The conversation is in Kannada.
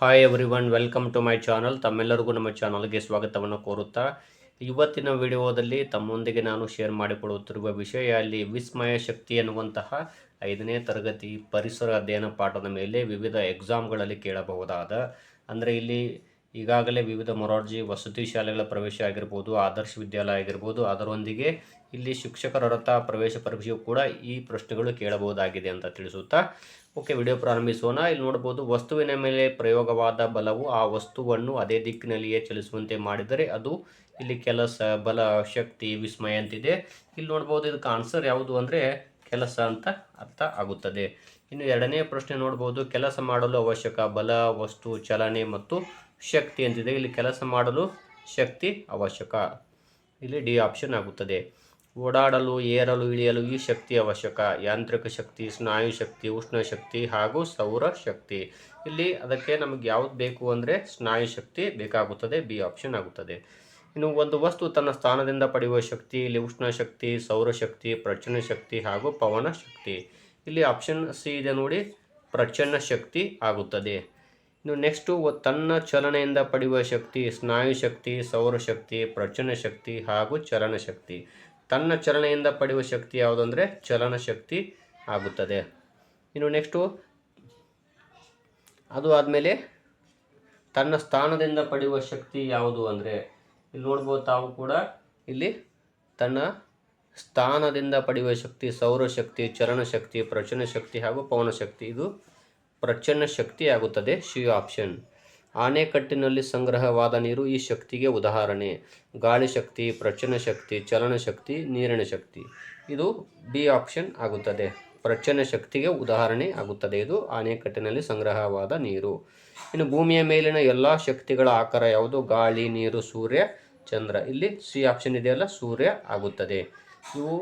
Hi everyone, welcome to my channel. ತಮ್ಮೆಲ್ಲರಿಗೂ ನಮ್ಮ ಚಾನಲ್ಗೆ ಸ್ವಾಗತವನ್ನು ಕೋರುತ್ತಾ ಇವತ್ತಿನ ವಿಡಿಯೋದಲ್ಲಿ ತಮ್ಮೊಂದಿಗೆ ನಾನು ಶೇರ್ ಮಾಡಿಕೊಳ್ಳುತ್ತಿರುವ ವಿಷಯ ಅಲ್ಲಿ ವಿಸ್ಮಯ ಶಕ್ತಿ ಎನ್ನುವಂತಹ 5ನೇ ತರಗತಿ ಪರಿಸರ ಅಧ್ಯಯನ ಪಾಠದ ಮೇಲೆ ವಿವಿಧ ಎಕ್ಸಾಮ್ಗಳಲ್ಲಿ ಕೇಳಬಹುದಾದ, ಅಂದರೆ ಇಲ್ಲಿ ಈಗಾಗಲೇ ವಿವಿಧ ಮೊರಾರ್ಜಿ ವಸತಿ ಶಾಲೆಗಳ ಪ್ರವೇಶ ಆಗಿರ್ಬೋದು, ಆದರ್ಶ ವಿದ್ಯಾಲಯ ಆಗಿರ್ಬೋದು, ಅದರೊಂದಿಗೆ ಇಲ್ಲಿ ಶಿಕ್ಷಕರ ಅರ್ಹತಾ ಪ್ರವೇಶ ಪರೀಕ್ಷೆಯು ಕೂಡ ಈ ಪ್ರಶ್ನೆಗಳು ಕೇಳಬಹುದಾಗಿದೆ ಅಂತ ತಿಳಿಸುತ್ತಾ ಓಕೆ, ವಿಡಿಯೋ ಪ್ರಾರಂಭಿಸೋಣ. ಇಲ್ಲಿ ನೋಡ್ಬೋದು, ವಸ್ತುವಿನ ಮೇಲೆ ಪ್ರಯೋಗವಾದ ಬಲವು ಆ ವಸ್ತುವನ್ನು ಅದೇ ದಿಕ್ಕಿನಲ್ಲಿಯೇ ಚಲಿಸುವಂತೆ ಮಾಡಿದರೆ ಅದು ಇಲ್ಲಿ ಕೆಲಸ, ಬಲ, ಶಕ್ತಿ, ವಿಸ್ಮಯ ಅಂತಿದೆ. ಇಲ್ಲಿ ನೋಡ್ಬೋದು, ಇದಕ್ಕೆ ಆನ್ಸರ್ ಯಾವುದು ಅಂದರೆ ಕೆಲಸ ಅಂತ ಅರ್ಥ ಆಗುತ್ತದೆ. ಇನ್ನು ಎರಡನೇ ಪ್ರಶ್ನೆ ನೋಡ್ಬೋದು, ಕೆಲಸ ಮಾಡಲು ಅವಶ್ಯಕ ಬಲ, ವಸ್ತು, ಚಲನೆ ಮತ್ತು ಶಕ್ತಿ ಅಂತಿದೆ. ಇಲ್ಲಿ ಕೆಲಸ ಮಾಡಲು ಶಕ್ತಿ ಅವಶ್ಯಕ, ಇಲ್ಲಿ ಡಿ ಆಪ್ಷನ್ ಆಗುತ್ತದೆ. ಓಡಾಡಲು, ಏರಲು, ಇಳಿಯಲು ಈ ಶಕ್ತಿ ಅವಶ್ಯಕ. ಯಾಂತ್ರಿಕ ಶಕ್ತಿ, ಸ್ನಾಯು ಶಕ್ತಿ, ಉಷ್ಣ ಶಕ್ತಿ ಹಾಗೂ ಸೌರ ಶಕ್ತಿ. ಇಲ್ಲಿ ಅದಕ್ಕೆ ನಮಗೆ ಯಾವುದು ಬೇಕು ಅಂದರೆ ಸ್ನಾಯು ಶಕ್ತಿ ಬೇಕಾಗುತ್ತದೆ, ಬಿ ಆಪ್ಷನ್ ಆಗುತ್ತದೆ. ಇನ್ನು ಒಂದು ವಸ್ತು ತನ್ನ ಸ್ಥಾನದಿಂದ ಪಡೆಯುವ ಶಕ್ತಿ, ಇಲ್ಲಿ ಉಷ್ಣ ಶಕ್ತಿ, ಸೌರಶಕ್ತಿ, ಪ್ರಚನ್ನ ಶಕ್ತಿ ಹಾಗೂ ಪವನ ಶಕ್ತಿ. ಇಲ್ಲಿ ಆಪ್ಷನ್ ಸಿ ಇದೆ ನೋಡಿ, ಪ್ರಚನ್ನ ಶಕ್ತಿ ಆಗುತ್ತದೆ. ಇನ್ನು ನೆಕ್ಸ್ಟು, ತನ್ನ ಚಲನೆಯಿಂದ ಪಡೆಯುವ ಶಕ್ತಿ, ಸ್ನಾಯು ಶಕ್ತಿ, ಸೌರಶಕ್ತಿ, ಪ್ರಚನ್ನ ಶಕ್ತಿ ಹಾಗೂ ಚಲನ ಶಕ್ತಿ. ತನ್ನ ಚಲನೆಯಿಂದ ಪಡೆಯುವ ಶಕ್ತಿ ಯಾವುದಂದರೆ ಚಲನ ಶಕ್ತಿ ಆಗುತ್ತದೆ. ಇನ್ನು ನೆಕ್ಸ್ಟು, ಅದು ಆದಮೇಲೆ ತನ್ನ ಸ್ಥಾನದಿಂದ ಪಡೆಯುವ ಶಕ್ತಿ ಯಾವುದು ಅಂದರೆ ಇಲ್ಲಿ ನೋಡ್ಬೋದು ತಾವು ಕೂಡ, ಇಲ್ಲಿ ತನ್ನ ಸ್ಥಾನದಿಂದ ಪಡೆಯುವ ಶಕ್ತಿ ಸೌರಶಕ್ತಿ, ಚಲನ ಶಕ್ತಿ, ಪ್ರಚನ್ನ ಶಕ್ತಿ ಹಾಗೂ ಪವನ ಶಕ್ತಿ. ಇದು ಪ್ರಚನ್ನ ಶಕ್ತಿ ಆಗುತ್ತದೆ, ಸಿ ಆಪ್ಷನ್. ಆಣೆಕಟ್ಟಿನಲ್ಲಿ ಸಂಗ್ರಹವಾದ ನೀರು ಈ ಶಕ್ತಿಗೆ ಉದಾಹರಣೆ. ಗಾಳಿ ಶಕ್ತಿ, ಪ್ರಚನ್ನ ಶಕ್ತಿ, ಚಲನ ಶಕ್ತಿ, ನೀರಿನ ಶಕ್ತಿ. ಇದು ಬಿ ಆಪ್ಷನ್ ಆಗುತ್ತದೆ, ಪ್ರಚನ್ನ ಶಕ್ತಿಗೆ ಉದಾಹರಣೆ ಆಗುತ್ತದೆ. ಇದು ಆಣೆಕಟ್ಟಿನಲ್ಲಿ ಸಂಗ್ರಹವಾದ ನೀರು. ಇನ್ನು ಭೂಮಿಯ ಮೇಲಿನ ಎಲ್ಲ ಶಕ್ತಿಗಳ ಆಕಾರ ಯಾವುದು? ಗಾಳಿ, ನೀರು, ಸೂರ್ಯ, ಚಂದ್ರ. ಇಲ್ಲಿ ಸಿ ಆಪ್ಷನ್ ಇದೆಯಲ್ಲ, ಸೂರ್ಯ ಆಗುತ್ತದೆ. ಇವು